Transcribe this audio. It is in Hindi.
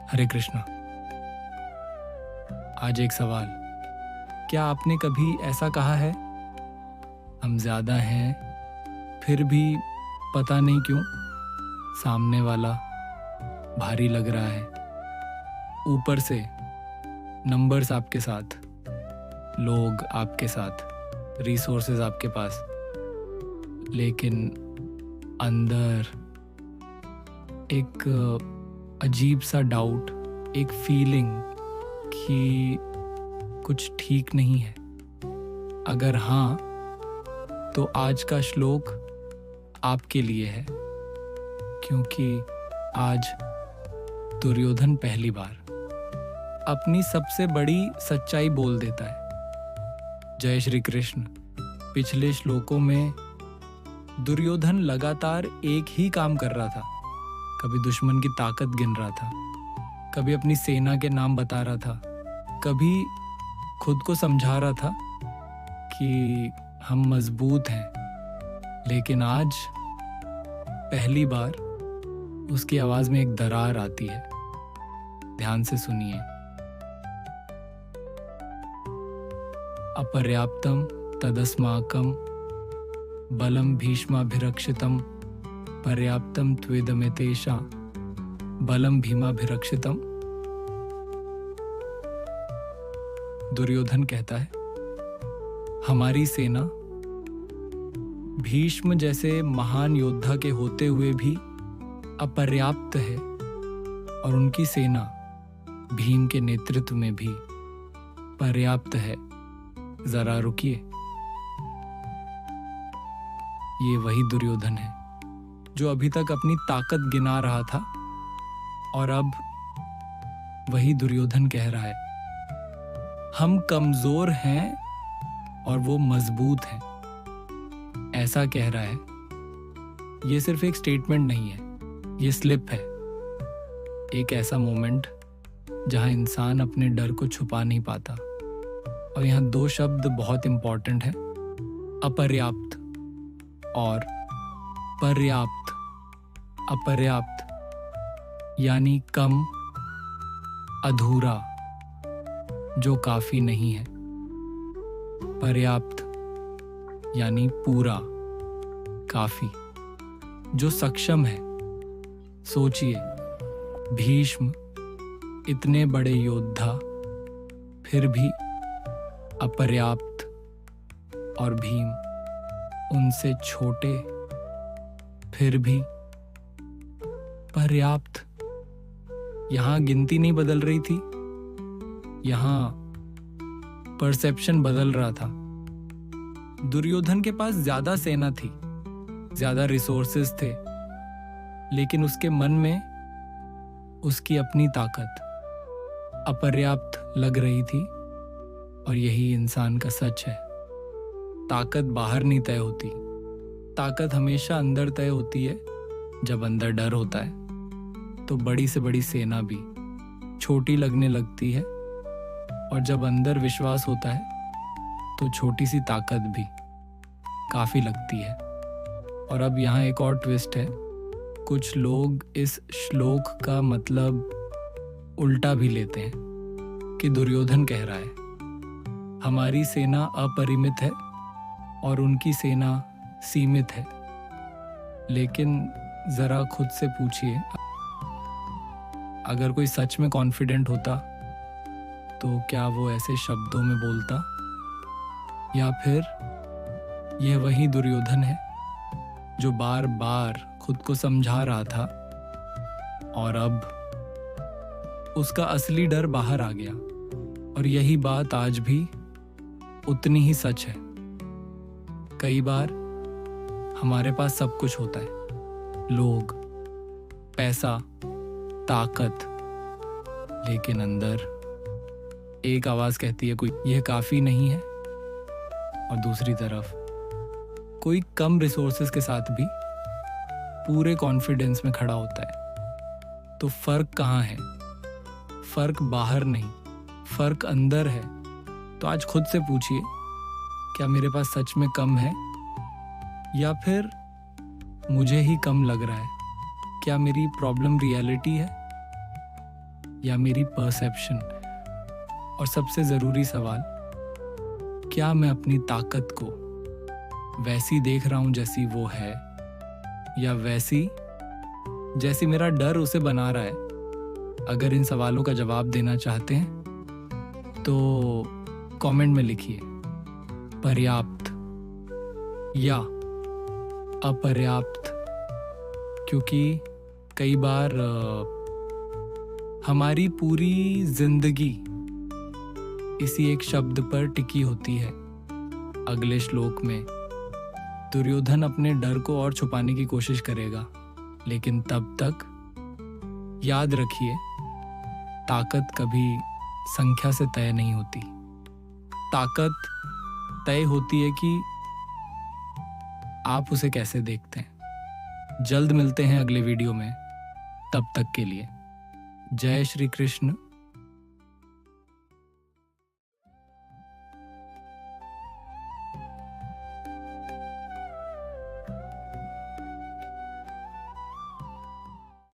हरे कृष्णा। आज एक सवाल, क्या आपने कभी ऐसा कहा है, हम ज्यादा हैं फिर भी पता नहीं क्यों सामने वाला भारी लग रहा है। ऊपर से नंबर्स आपके साथ, लोग आपके साथ, रिसोर्सेज आपके पास, लेकिन अंदर एक अजीब सा डाउट, एक फीलिंग कि कुछ ठीक नहीं है। अगर हाँ, तो आज का श्लोक आपके लिए है, क्योंकि आज दुर्योधन पहली बार अपनी सबसे बड़ी सच्चाई बोल देता है। जय श्री कृष्ण। पिछले श्लोकों में दुर्योधन लगातार एक ही काम कर रहा था। कभी दुश्मन की ताकत गिन रहा था, कभी अपनी सेना के नाम बता रहा था, कभी खुद को समझा रहा था कि हम मजबूत हैं। लेकिन आज पहली बार उसकी आवाज में एक दरार आती है। ध्यान से सुनिए। अपर्याप्तम तदस्माकं बलम भीष्माभिरक्षितम पर्याप्तम त्वेदमितेषा बलम भीमाभिरक्षितम। दुर्योधन कहता है, हमारी सेना भीष्म जैसे महान योद्धा के होते हुए भी अपर्याप्त है, और उनकी सेना भीम के नेतृत्व में भी पर्याप्त है। जरा रुकिए, ये वही दुर्योधन है जो अभी तक अपनी ताकत गिना रहा था, और अब वही दुर्योधन कह रहा है, हम कमजोर हैं और वो मजबूत हैं। ऐसा कह रहा है। ये सिर्फ एक स्टेटमेंट नहीं है, ये स्लिप है। एक ऐसा मोमेंट जहां इंसान अपने डर को छुपा नहीं पाता। और यहां दो शब्द बहुत इंपॉर्टेंट हैं, अपर्याप्त और पर्याप्त। अपर्याप्त यानी कम, अधूरा, जो काफी नहीं है। पर्याप्त यानी पूरा, काफी, जो सक्षम है। सोचिए, भीष्म इतने बड़े योद्धा फिर भी अपर्याप्त, और भीम उनसे छोटे फिर भी पर्याप्त। यहां गिनती नहीं बदल रही थी, यहां परसेप्शन बदल रहा था। दुर्योधन के पास ज्यादा सेना थी, ज्यादा रिसोर्सेस थे, लेकिन उसके मन में उसकी अपनी ताकत अपर्याप्त लग रही थी। और यही इंसान का सच है। ताकत बाहर नहीं तय होती, ताकत हमेशा अंदर तय होती है। जब अंदर डर होता है तो बड़ी से बड़ी सेना भी छोटी लगने लगती है, और जब अंदर विश्वास होता है तो छोटी सी ताकत भी काफी लगती है। और अब यहाँ एक और ट्विस्ट है। कुछ लोग इस श्लोक का मतलब उल्टा भी लेते हैं कि दुर्योधन कह रहा है, हमारी सेना अपरिमित है और उनकी सेना सीमित है। लेकिन जरा खुद से पूछिए, अगर कोई सच में कॉन्फिडेंट होता तो क्या वो ऐसे शब्दों में बोलता? या फिर यह वही दुर्योधन है जो बार बार खुद को समझा रहा था, और अब उसका असली डर बाहर आ गया। और यही बात आज भी उतनी ही सच है। कई बार हमारे पास सब कुछ होता है, लोग, पैसा, ताकत, लेकिन अंदर एक आवाज कहती है कोई यह काफी नहीं है, और दूसरी तरफ कोई कम रिसोर्सेज के साथ भी पूरे कॉन्फिडेंस में खड़ा होता है। तो फर्क कहाँ है? फर्क बाहर नहीं, फर्क अंदर है। तो आज खुद से पूछिए, क्या मेरे पास सच में कम है, या फिर मुझे ही कम लग रहा है? क्या मेरी प्रॉब्लम रियलिटी है, या मेरी परसेप्शन? और सबसे ज़रूरी सवाल, क्या मैं अपनी ताकत को वैसी देख रहा हूँ जैसी वो है, या वैसी जैसी मेरा डर उसे बना रहा है? अगर इन सवालों का जवाब देना चाहते हैं तो कमेंट में लिखिए पर्याप्त या अपर्याप्त, क्योंकि कई बार हमारी पूरी जिंदगी इसी एक शब्द पर टिकी होती है। अगले श्लोक में दुर्योधन अपने डर को और छुपाने की कोशिश करेगा, लेकिन तब तक याद रखिए, ताकत कभी संख्या से तय नहीं होती। ताकत तय होती है कि आप उसे कैसे देखते हैं। जल्द मिलते हैं अगले वीडियो में, तब तक के लिए जय श्री कृष्ण।